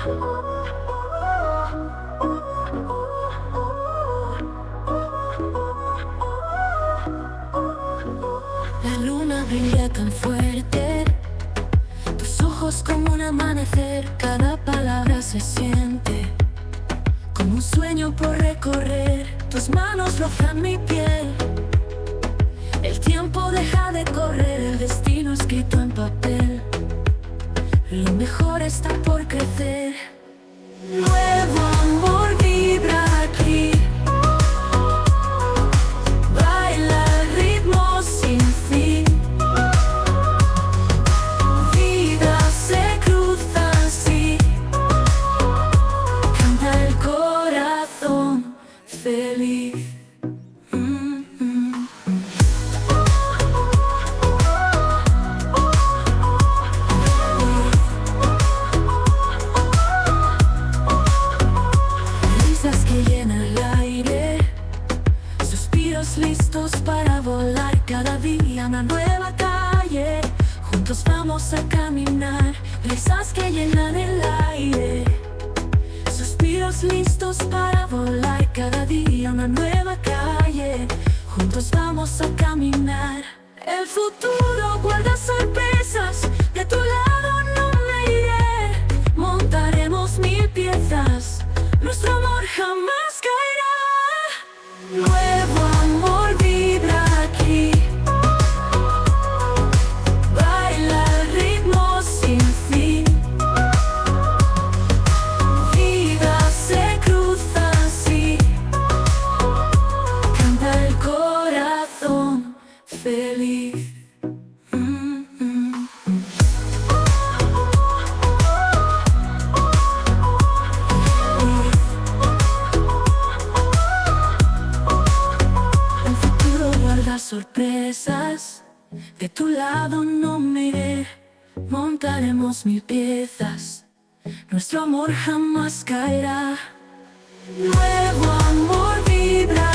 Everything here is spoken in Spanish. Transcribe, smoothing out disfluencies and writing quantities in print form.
La luna brilla tan fuerte, tus ojos como un amanecer, cada palabra se siente como un sueño por recorrer, tus manos rozan mi piel. El tiempo deja de correr, el destino escrito en papel. Lo mejor está por crecer. Nuevo amor vibra aquí. Baila al ritmo sin fin. Vidas se cruzan así. Canta el corazón feliz. Listos para volar cada día a una nueva calle. Juntos vamos a caminar, risas que llenan el aire. Suspiros listos para volar cada día a una nueva calle. Juntos vamos a caminar. El futuro guarda sorpresas, de tu lado no me iré. Montaremos 1000 piezas, nuestro amor jamás caerá. Nuevo amor vibra aquí. Baila al ritmo sin fin. Vidas se cruzan así. Canta el corazón feliz. Sorpresas, de tu lado no me iré. Montaremos 1000 piezas, nuestro amor jamás caerá. Nuevo amor vibra